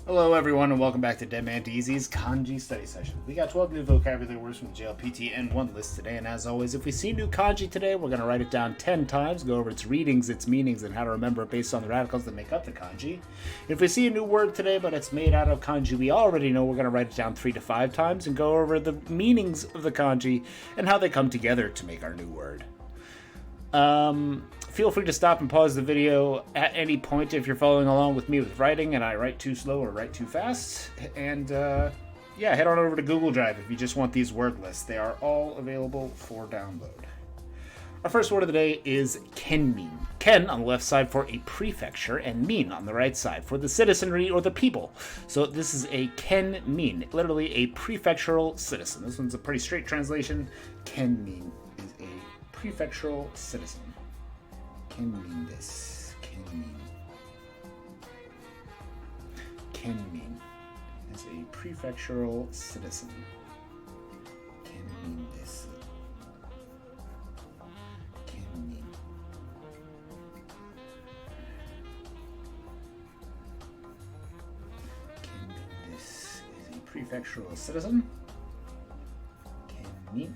Hello everyone and welcome back to Dead Man DZ's Kanji Study Session. We got 12 new vocabulary words from the JLPT N1 list today, and as always, if we see new kanji today, we're going to write it down 10 times, go over its readings, its meanings, and how to remember it based on the radicals that make up the kanji. If we see a new word today, but it's made out of kanji we already know, we're going to write it down 3 to 5 times and go over the meanings of the kanji and how they come together to make our new word. Feel free to stop and pause the video at any point if you're following along with me with writing and I write too slow or write too fast. And yeah, head on over to Google Drive if you just want these word lists. They are all available for download. Our first word of the day is kenmin. Ken on the left side for a prefecture and min on the right side for the citizenry or the people. So this is a kenmin, literally a prefectural citizen. This one's a pretty straight translation. Kenmin is a prefectural citizen. Kenmin desu. Kenmin is a prefectural citizen. Kenmin desu. Kenmin. Kenmin desu is a prefectural citizen. Kenmin.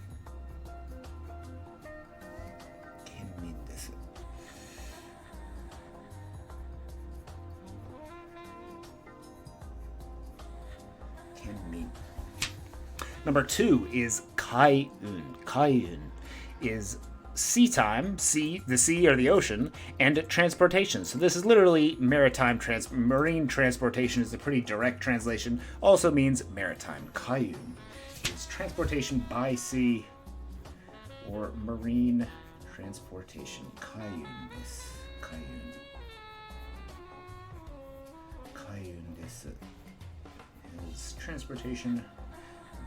Number 2 is kai-un. Kai-un is sea time, the sea or the ocean, and transportation. So this is literally marine transportation is a pretty direct translation. Also means maritime. Kai-un is transportation by sea or marine transportation. Kai-un desu. Kai-un. Kai-un desu is transportation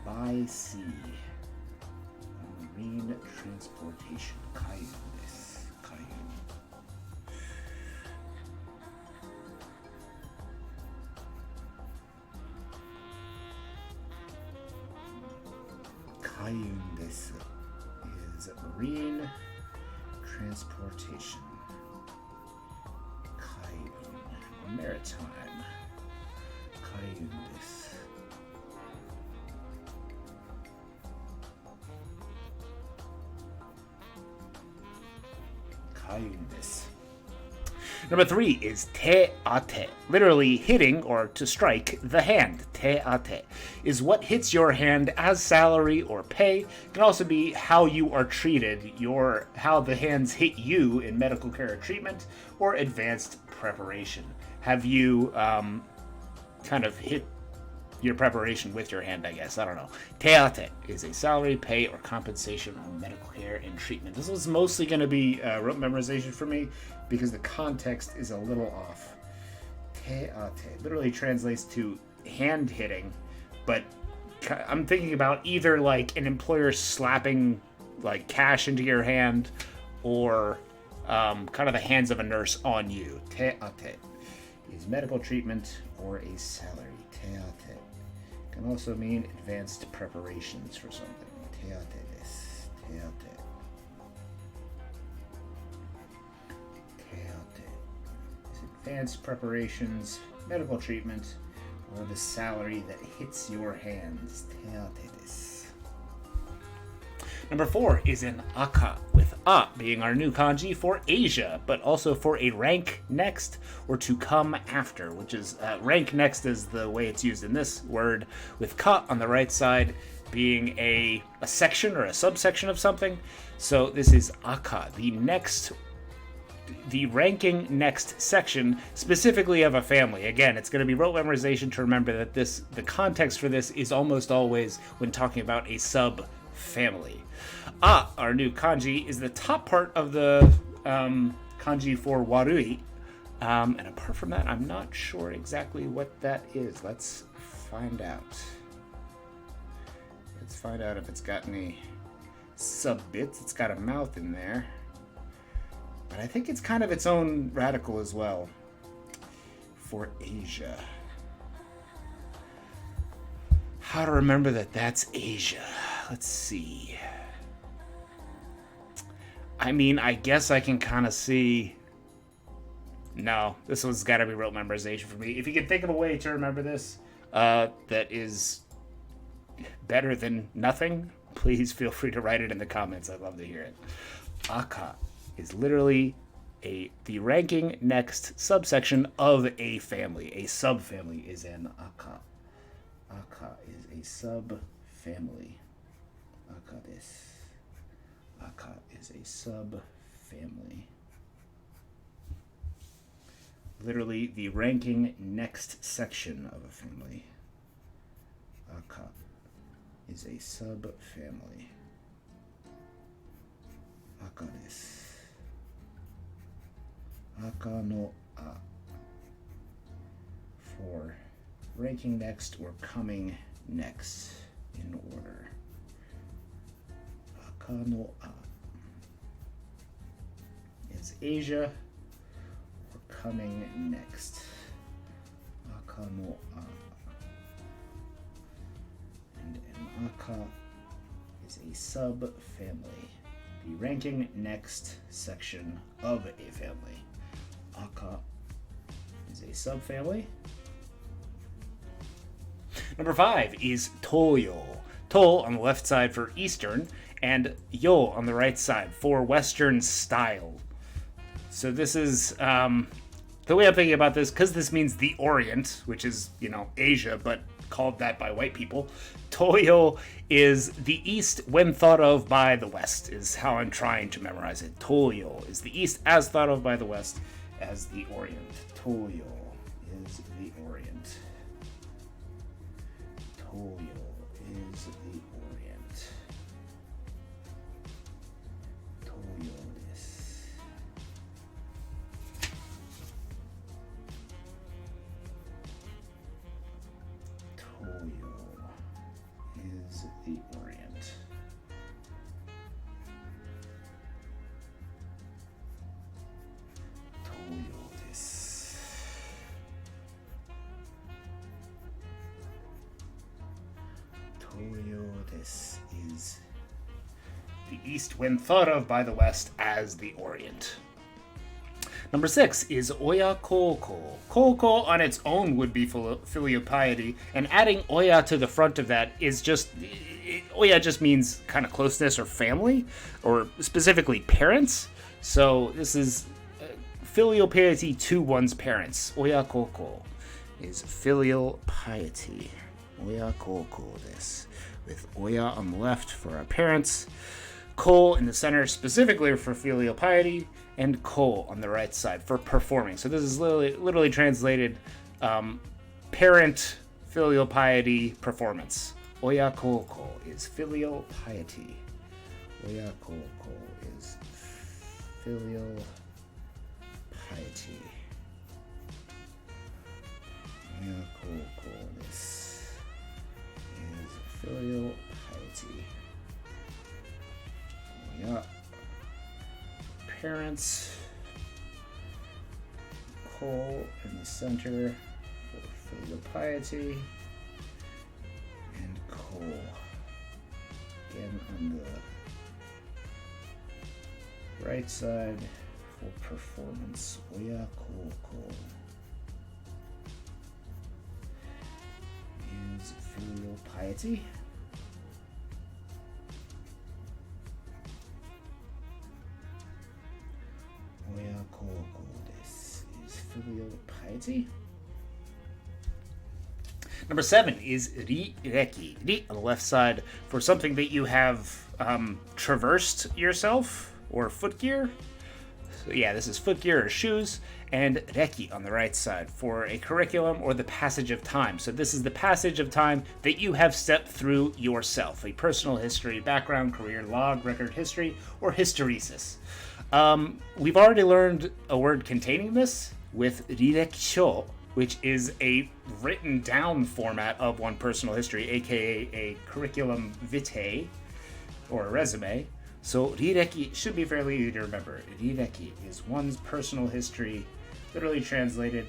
by sea. Marine transportation. Kai-un desu. Kai-un. Kai-un desu is marine transportation. Kai-un. Maritime. Kai-un desu. Number 3 is te ate, literally hitting or to strike the hand. Te ate is what hits your hand as salary or pay. It can also be how you are treated, how the hands hit you in medical care or treatment, or advanced preparation. Have you kind of hit your preparation with your hand, I guess. I don't know. Te ate is a salary, pay, or compensation on medical care and treatment. This was mostly going to be rote memorization for me because the context is a little off. Te ate literally translates to hand hitting, but I'm thinking about either like an employer slapping like cash into your hand or kind of the hands of a nurse on you. Te ate is medical treatment or a salary. Te ate can also mean advanced preparations for something. Te ate desu. Te ate. Te ate is advanced preparations, medical treatment, or the salary that hits your hands. Te ate desu. Number 4 is an atcha, with a being our new kanji for Asia, but also for a rank next or to come after, which is rank next is the way it's used in this word, with ka on the right side being a section or a subsection of something. So this is atcha, the ranking next section, specifically of a family. Again, it's going to be rote memorization to remember that the context for this is almost always when talking about a sub-family. Our new kanji, is the top part of the kanji for warui. And apart from that, I'm not sure exactly what that is. Let's find out. Let's find out if it's got any sub-bits. It's got a mouth in there. But I think it's kind of its own radical as well for Asia. How to remember that that's Asia. Let's see. I mean, I guess I can kind of see No, this one's got to be rote memorization for me. If you can think of a way to remember this that is better than nothing, please feel free to write it in the comments. I'd love to hear it. Atcha is literally the ranking next subsection of a family. A subfamily is an atcha. Atcha is a subfamily. Atcha desu. Atcha is a subfamily. Literally the ranking next section of a family. Atcha is a subfamily. Atcha desu. Atcha no a. For ranking next or coming next in order. Atcha no a is Asia or coming next. Atcha no a. And an atcha is a sub-family. The ranking next section of a family. Atcha is a subfamily. Number 5 is Toyo. To on the left side for Eastern, and Yo on the right side for Western style. So this is, the way I'm thinking about this, because this means the Orient, which is, Asia, but called that by white people. Toyo is the East when thought of by the West, is how I'm trying to memorize it. Toyo is the East as thought of by the West as the Orient. Toyo is the Orient. Toyo is the Orient. Toyo desu. Toyo is the Orient. Toyo desu. Toyo desu is the East when thought of by the West as the Orient. Number 6 is Oya Koko. Koko on its own would be filial piety, and adding Oya to the front of that is just... Oya just means kind of closeness or family, or specifically parents. So this is filial piety to one's parents. Oya Koko is filial piety. Oya Koko desu. With Oya on the left for our parents, Ko in the center specifically for filial piety, and Ko on the right side for performing. So this is literally translated parent filial piety performance. Oya Koko is filial piety. Oya Koko is filial piety. Oya Koko is filial piety. Oya parents, Ko in the center for filial piety, and Ko again on the right side for performance. Oya Koko is filial piety. Oya Koko desu is filial piety. Number 7 is rireki. Ri on the left side for something that you have traversed yourself, or footgear. So yeah, this is footgear or shoes. And reki on the right side for a curriculum or the passage of time. So this is the passage of time that you have stepped through yourself. A personal history, background, career, log, record history, or hysteresis. We've already learned a word containing this with rirekisho, which is a written down format of one personal history, aka a curriculum vitae or a resume. So rireki should be fairly easy to remember. Rireki is one's personal history, literally translated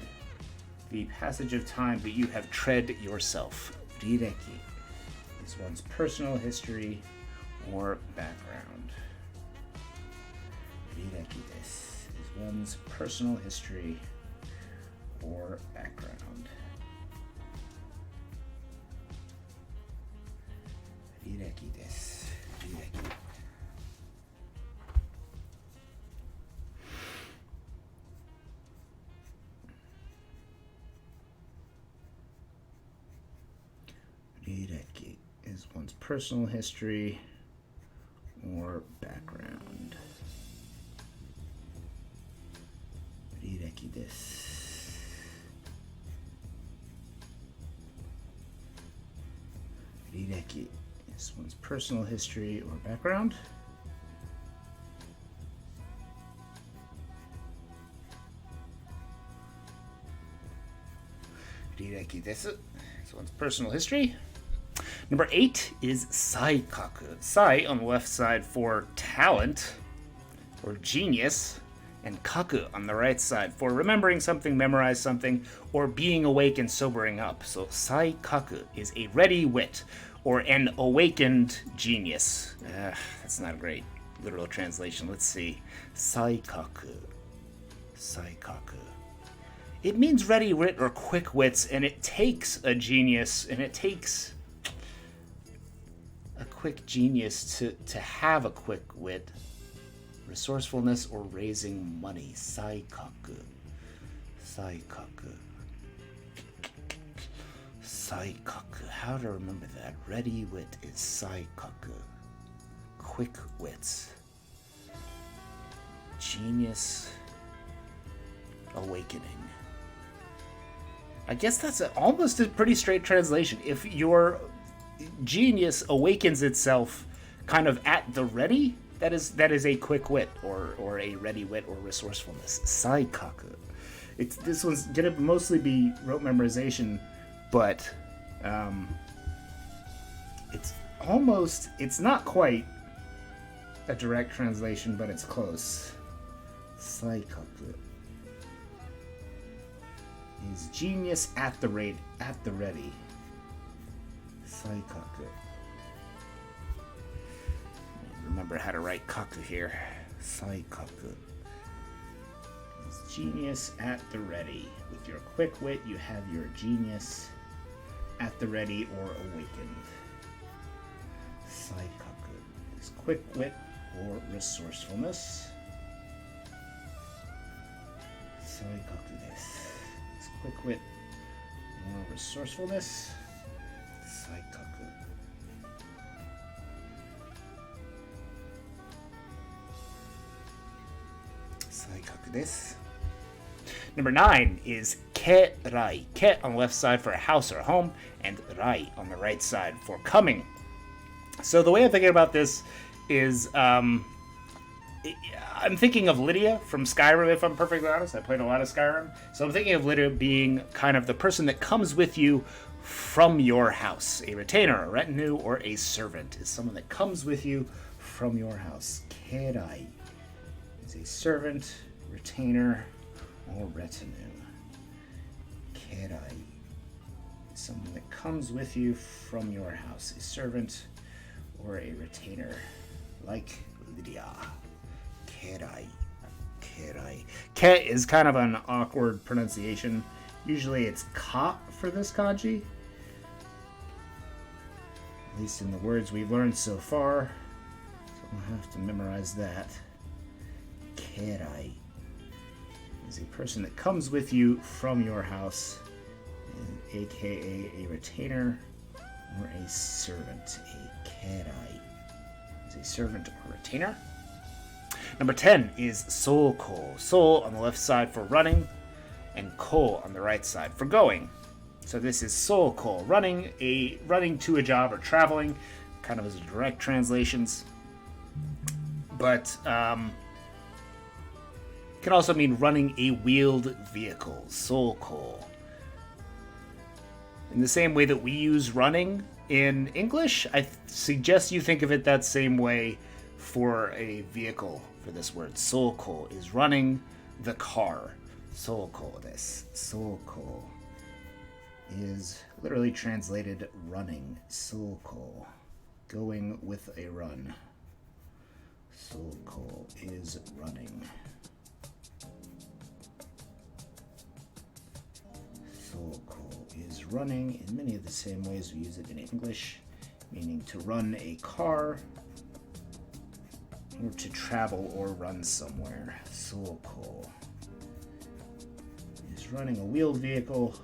the passage of time that you have tread yourself. Rireki is one's personal history or background. Rireki desu is one's personal history or background. Rireki desu. Rireki. Rireki is one's personal history or background. Rireki desu. Rireki is one's personal history or background. Rireki desu. It's one's personal history. Number 8 is saikaku. Sai on the left side for talent or genius, and kaku on the right side for remembering something, memorize something, or being awake and sobering up. So saikaku is a ready wit or an awakened genius. That's not a great literal translation. Let's see. Saikaku. Saikaku. It means ready wit or quick wits, and it takes a genius, and it takes a quick genius to have a quick wit, resourcefulness, or raising money. Saikaku. Saikaku. Saikaku. How to remember that? Ready wit is saikaku. Quick wits. Genius. Awakening. I guess that's almost a pretty straight translation. If your genius awakens itself kind of at the ready, that is a quick wit or a ready wit or resourcefulness. Saikaku. This one's gonna mostly be rote memorization, but it's not quite a direct translation, but it's close. Saikaku is genius at the ready. Saikaku. Remember how to write kaku here. Saikaku is genius at the ready. With your quick wit, you have your genius at the ready or awakened. Saikaku is quick wit or resourcefulness. Saikaku desu. It's quick wit or resourcefulness. Saikaku. Saikaku desu. Number 9 is kerai. Ke on the left side for a house or home, and rai on the right side for coming. So the way I'm thinking about this is I'm thinking of Lydia from Skyrim, if I'm perfectly honest. I played a lot of Skyrim. So I'm thinking of Lydia being kind of the person that comes with you from your house. A retainer, a retinue, or a servant is someone that comes with you from your house. Kerai is a servant, retainer, or retinue. Kerai is someone that comes with you from your house. A servant or a retainer, like Lydia. Kerai. Kerai. Ke is kind of an awkward pronunciation. Usually it's ka for this kanji. At least in the words we've learned so far. So we'll have to memorize that. Kerai is a person that comes with you from your house, aka a retainer or a servant. A kerai is a servant or retainer. Number 10 is soul-ko. Soul on the left side for running, and ko on the right side for going. So this is soul-ko, running to a job or traveling, kind of as a direct translations. But can also mean running a wheeled vehicle. Soul-ko. In the same way that we use running in English, I suggest you think of it that same way for a vehicle for this word. Soul-ko is running the car. Soul-ko desu. Soul-ko is literally translated running. Soul-ko, going with a run. Soul-ko is running. running in many of the same ways we use it in English, meaning to run a car or to travel or run somewhere. Soko is running a wheeled vehicle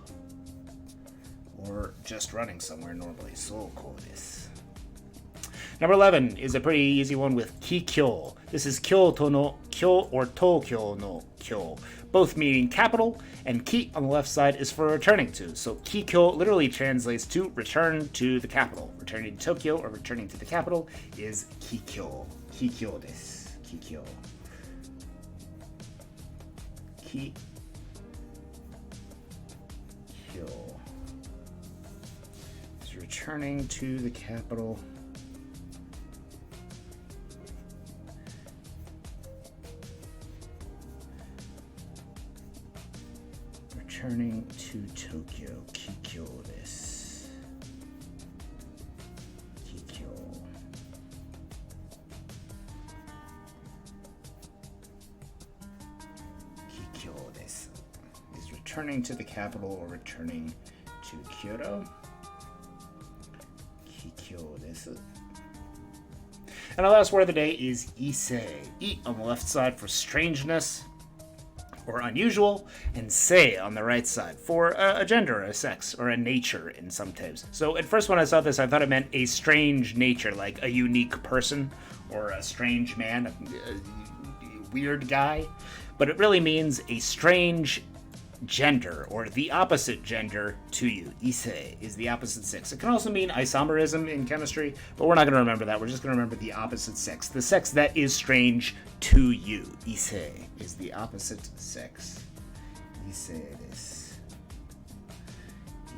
or just running somewhere normally. Soko desu. Number 11 is a pretty easy one with kikyo. This is Kyoto no kyo or Tokyo no kyo, both meaning capital, and ki on the left side is for returning to. So kikyo literally translates to return to the capital. Returning to Tokyo or returning to the capital is kikyo. Kikyo desu. Kikyo. Kikyo. It's returning to the capital. Returning to Tokyo. Kikyo desu. Kikyo. Kikyo desu. Is returning to the capital or returning to Kyoto. Kikyo desu. And our last word of the day is ise. I on the left side for strangeness or unusual, and sei on the right side for a gender, a sex, or a nature in some types. So at first when I saw this, I thought it meant a strange nature, like a unique person, or a strange man, a weird guy. But it really means a strange gender, or the opposite gender to you. Ise is the opposite sex. It can also mean isomerism in chemistry, but we're not going to remember that. We're just going to remember the opposite sex. The sex that is strange to you. Ise is the opposite sex. Ise desu.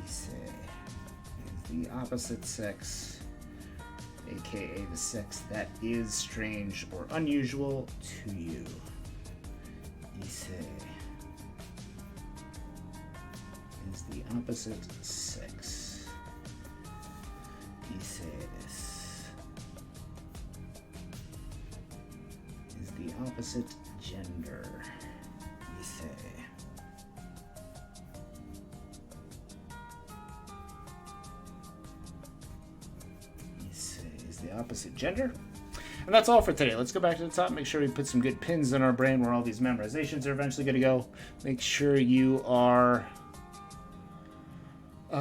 Ise is the opposite sex, aka the sex that is strange or unusual to you. Ise is the opposite sex. Ise desu. Is the opposite gender. Ise. Ise is the opposite gender. And that's all for today. Let's go back to the top. Make sure we put some good pins in our brain where all these memorizations are eventually going to go. Make sure you are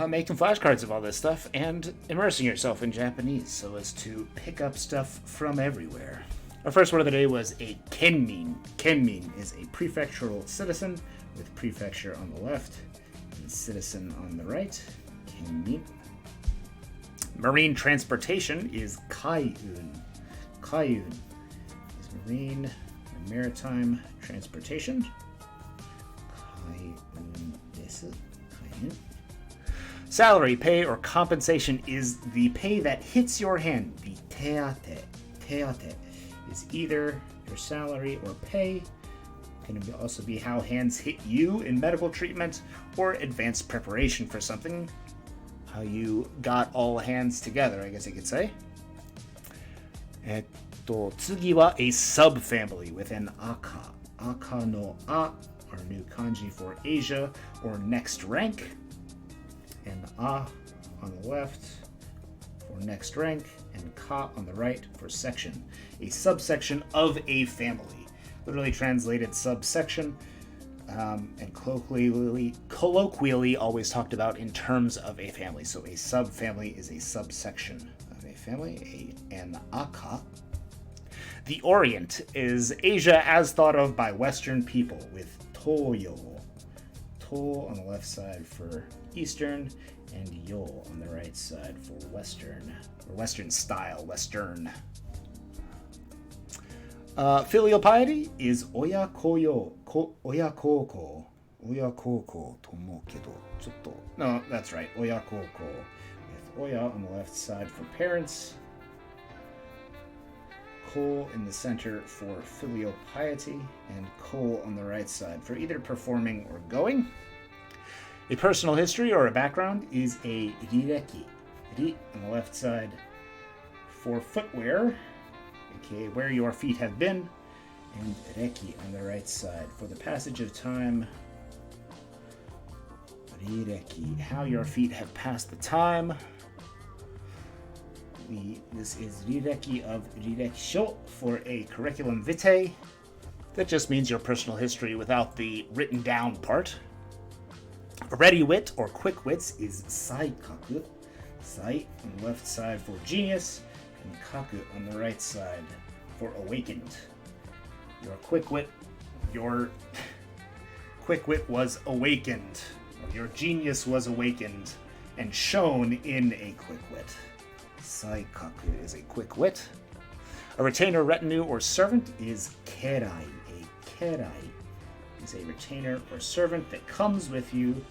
making flashcards of all this stuff and immersing yourself in Japanese so as to pick up stuff from everywhere. Our first word of the day was a kenmin. Kenmin is a prefectural citizen with prefecture on the left and citizen on the right. Kenmin. Marine transportation is kaiun. Kaiun is marine or maritime transportation. Kaiun desu. Kaiun. Salary, pay, or compensation is the pay that hits your hand. The teate. Teate is either your salary or pay. It can also be how hands hit you in medical treatment or advanced preparation for something. How you got all hands together, I guess you could say. 次は a subfamily with an aka. Aka no a, our new kanji for Asia or next rank. And a on the left for next rank, and ka on the right for section. A subsection of a family. Literally translated subsection, and colloquially always talked about in terms of a family. So a subfamily is a subsection of a family, an aka. The Orient is Asia as thought of by Western people, with toyo. To on the left side for Eastern, and yo on the right side for Western, or Western style, Western. Filial piety is oya koyo, oya koko, oya koko tomo kedo, chotto. No, that's right, oya koko, with oya on the left side for parents, ko in the center for filial piety, and ko on the right side for either performing or going. A personal history or a background is a rireki. Ri on the left side for footwear, aka where your feet have been, and reki on the right side for the passage of time. rireki, how your feet have passed the time. This is rireki of rirekisho for a curriculum vitae. That just means your personal history without the written down part. A ready wit or quick wits is saikaku. Sai on the left side for genius, and kaku on the right side for awakened. Your quick wit was awakened. Your genius was awakened and shown in a quick wit. Saikaku is a quick wit. A retainer, retinue, or servant is kerai. A kerai is a retainer or servant that comes with you,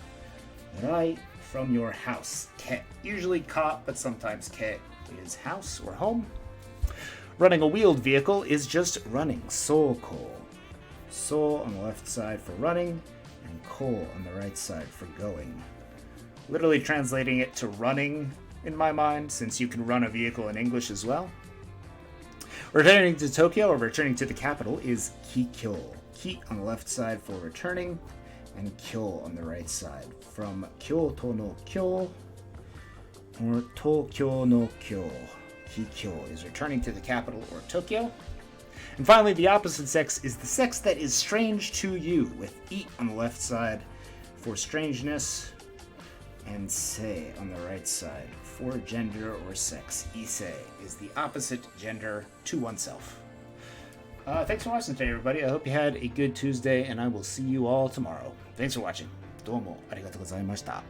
rai, from your house. Ke, usually ka, but sometimes ke is house or home. Running a wheeled vehicle is just running. Soko. So on the left side for running, and ko on the right side for going. Literally translating it to running in my mind, since you can run a vehicle in English as well. Returning to Tokyo, or returning to the capital, is kikyo. Ki on the left side for returning, and kyo on the right side. From Kyoto no kyo, or Tokyo no kyo. Kikyo is returning to the capital, or Tokyo. And finally, the opposite sex is the sex that is strange to you, with I on the left side for strangeness, and se on the right side for gender or sex. Ise is the opposite gender to oneself. Thanks for watching today, everybody. I hope you had a good Tuesday, and I will see you all tomorrow. Thanks for watching. どうもありがとうございました。